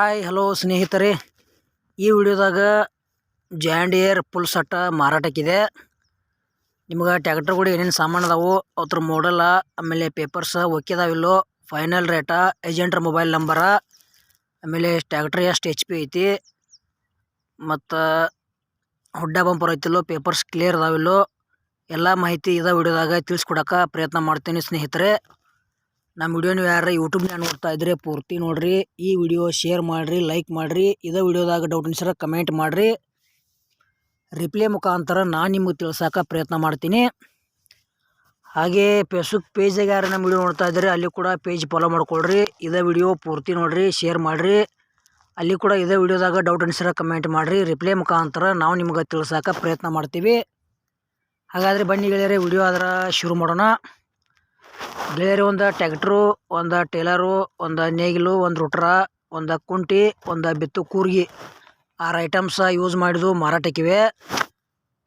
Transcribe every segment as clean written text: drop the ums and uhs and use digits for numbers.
Hi hello ಸ್ನೇಹಿತರೆ, ಈ ವಿಡಿಯೋದಾಗ ಜಾಂಡ್ ಏರ್ ಫುಲ್ ಸೆಟ್ ಮಾರಾಟಕ್ಕಿದೆ. ನಿಮ್ಗೆ ಟ್ಯಾಕ್ಟರ್ಗಳು ಏನೇನು ಸಾಮಾನು ಅದಾವು, ಅದ್ರ ಮಾಡಲ, ಆಮೇಲೆ ಪೇಪರ್ಸ್ ಒಕ್ಕಿದಾವಿಲ್ಲೋ, ಫೈನಲ್ ರೇಟ, ಏಜೆಂಟ್ರ ಮೊಬೈಲ್ ನಂಬರ, ಆಮೇಲೆ ಟ್ಯಾಕ್ಟ್ರ್ ಎಷ್ಟು HP ಐತಿ, ಮತ್ತು ಹುಡ್ಡ ಬಂಪರ್ ಐತಿಲ್ಲೋ, ಪೇಪರ್ಸ್ ಕ್ಲಿಯರ್ ಅದಾವಿಲ್ಲೋ, ಎಲ್ಲ ಮಾಹಿತಿ ಇದೇ ವಿಡಿಯೋದಾಗ ತಿಳಿಸ್ಕೊಡಕ್ಕೆ ಪ್ರಯತ್ನ ಮಾಡ್ತೀನಿ ಸ್ನೇಹಿತರೆ. ನಮ್ಮ ವಿಡಿಯೋ ನೀವು ಯಾರು ಯೂಟ್ಯೂಬ್ನಾಗ ನೋಡ್ತಾ ಇದ್ರೆ ಪೂರ್ತಿ ನೋಡ್ರಿ. ಈ ವಿಡಿಯೋ ಶೇರ್ ಮಾಡಿರಿ, ಲೈಕ್ ಮಾಡಿರಿ. ಇದೇ ವಿಡಿಯೋದಾಗ ಡೌಟ್ ಅನ್ಸರ ಕಮೆಂಟ್ ಮಾಡಿರಿ. ರಿಪ್ಲೈ ಮುಖಾಂತರ ನಾನು ನಿಮಗೆ ತಿಳ್ಸೋಕೆ ಪ್ರಯತ್ನ ಮಾಡ್ತೀನಿ. ಹಾಗೆ ಫೇಸ್ಬುಕ್ ಪೇಜಾಗ ಯಾರು ನಮ್ಮ ವಿಡಿಯೋ ನೋಡ್ತಾ ಇದ್ದಾರೆ ಅಲ್ಲಿ ಕೂಡ ಪೇಜ್ ಫಾಲೋ ಮಾಡ್ಕೊಳ್ರಿ. ಇದೇ ವಿಡಿಯೋ ಪೂರ್ತಿ ನೋಡ್ರಿ, ಶೇರ್ ಮಾಡಿರಿ. ಅಲ್ಲಿ ಕೂಡ ಇದೇ ವಿಡಿಯೋದಾಗ ಡೌಟ್ ಅನ್ಸರ ಕಮೆಂಟ್ ಮಾಡಿರಿ. ರಿಪ್ಲೈ ಮುಖಾಂತರ ನಾವು ನಿಮ್ಗೆ ತಿಳ್ಸೋಕೆ ಪ್ರಯತ್ನ ಮಾಡ್ತೀವಿ. ಹಾಗಾದರೆ ಬನ್ನಿ ಗೆಳೆಯರೆ, ವಿಡಿಯೋ ಆದ್ರೆ ಶುರು ಮಾಡೋಣ. ಗೆಳೆಯರೆ, ಒಂದು ಟ್ಯಾಕ್ಟ್ರು, ಒಂದು ಟೇಲರು, ಒಂದು ನೇಗಿಲು, ಒಂದು ರುಟ್ರ, ಒಂದು ಕುಂಟಿ, ಒಂದು ಬಿತ್ತು ಕೂರ್ಗಿ 6 ಐಟಮ್ಸ್ ಯೂಸ್ ಮಾಡಿದ್ದು ಮಾರಾಟಕ್ಕಿವೆ.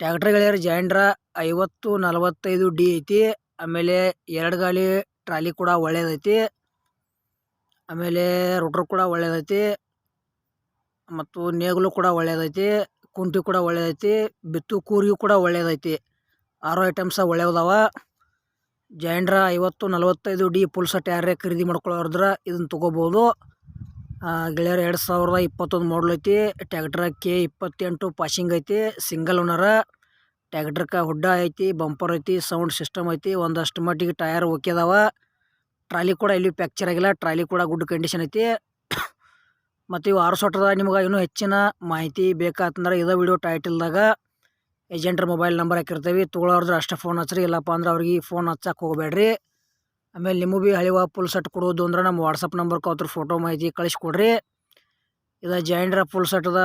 ಟ್ಯಾಕ್ಟ್ರ್ ಗೆಳೆಯರು ಜಾಂಡ್ರ 5045D ಐತಿ. ಆಮೇಲೆ 2 ಗಾಲಿ ಟ್ರಾಲಿ ಕೂಡ ಒಳ್ಳೇದೈತಿ. ಆಮೇಲೆ ರುಟ್ರ್ ಕೂಡ ಒಳ್ಳೇದೈತಿ, ಮತ್ತು ನೇಗಿಲು ಕೂಡ ಒಳ್ಳೇದೈತಿ, ಕುಂಟಿ ಕೂಡ ಒಳ್ಳೇದೈತಿ, ಬಿತ್ತು ಕೂರ್ಗಿ ಕೂಡ ಒಳ್ಳೇದೈತಿ. 6 ಐಟಮ್ಸ್ ಒಳ್ಳೆಯದಾವ. ಜಾಂಡ್ರ 5045D ಫುಲ್ ಸೆಟ್ ಯಾರೇ ಖರೀದಿ ಮಾಡ್ಕೊಳ್ಳೋದ್ರ ಇದನ್ನು ತೊಗೋಬೋದು. ಗೆಳೆಯರು 2021 ಮಾಡಲ್ ಐತಿ. ಟ್ಯಾಕ್ಟ್ರ K28 ಪಾಸಿಂಗ್ ಐತಿ, ಸಿಂಗಲ್ ಓನರ. ಟ್ಯಾಕ್ಟ್ರಕ್ಕೆ ಹುಡ್ಡ ಐತಿ, ಬಂಪರ್ ಐತಿ, ಸೌಂಡ್ ಸಿಸ್ಟಮ್ ಐತಿ, ಒಂದಷ್ಟು ಮಟ್ಟಿಗೆ ಟಯರ್ ಓಕೆದಾವ. ಟ್ರಾಲಿ ಕೂಡ ಎಲ್ಲಿ ಫ್ಯಾಕ್ಚರ್ ಆಗಿಲ್ಲ, ಟ್ರಾಲಿ ಕೂಡ ಗುಡ್ ಕಂಡೀಷನ್ ಐತಿ. ಮತ್ತು ಇವು 6 ಸೊಟ್ಟದ. ನಿಮ್ಗೆ ಇನ್ನೂ ಹೆಚ್ಚಿನ ಮಾಹಿತಿ ಬೇಕಾತಂದ್ರೆ ಇದೇ ವಿಡಿಯೋ ಟೈಟಲ್ದಾಗ ಏಜೆಂಟ್ರ ಮೊಬೈಲ್ ನಂಬರ್ ಹಾಕಿರ್ತೀವಿ. ತೊಗೊಳೋರ್ದ್ರೆ ಅಷ್ಟೇ ಫೋನ್ ಹಚ್ಚಿರಿ, ಇಲ್ಲಪ್ಪ ಅಂದ್ರೆ ಅವ್ರಿಗೆ ಫೋನ್ ಹಚ್ಚಕ್ಕೆ ಹೋಗಬೇಡ್ರಿ. ಆಮೇಲೆ ನಿಮಗೂ ಭೀ ಹಳಿವ ಫುಲ್ ಸೆಟ್ ಕೊಡೋದು ಅಂದ್ರೆ ನಮ್ಮ ವಾಟ್ಸಪ್ ನಂಬರ್ಗೆ ಅವ್ರ ಫೋಟೋ ಮಾಹಿತಿ ಕಳಿಸ್ಕೊಡ್ರಿ. ಇದು ಜಾಂಡ್ರ ಫುಲ್ ಸೆಟ್ದ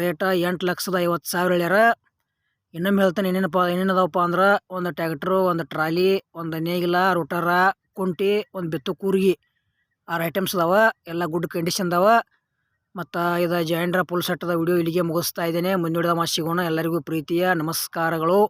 ರೇಟ 8,50,000 ಹೇಳ್ಯಾರ. ಇನ್ನೊಮ್ಮೆ ಹೇಳ್ತಾನೆ ಏನೇನದವಪ್ಪ ಅಂದ್ರೆ ಒಂದು ಟ್ಯಾಕ್ಟ್ರು, ಒಂದು ಟ್ರಾಲಿ, ಒಂದು ನೇಗಿಲ, ರೋಟರ, ಕುಂಟಿ, ಒಂದು ಬಿತ್ತು ಕೂರ್ಗಿ 6 ಐಟಮ್ಸ್ ಅದಾವ. ಎಲ್ಲ ಗುಡ್ ಕಂಡೀಷನ್ ಅದಾವ. ಮತ್ತು ಇದು ಜಾಂಡ್ರ ಫುಲ್ ಸೆಟ್ದ ವಿಡಿಯೋ ಇಲ್ಲಿಗೆ ಮುಗಿಸ್ತಾ ಇದ್ದೇನೆ. ಮುಂದಿನ ಸಿಗೋಣ. ಎಲ್ಲರಿಗೂ ಪ್ರೀತಿಯ ನಮಸ್ಕಾರಗಳು.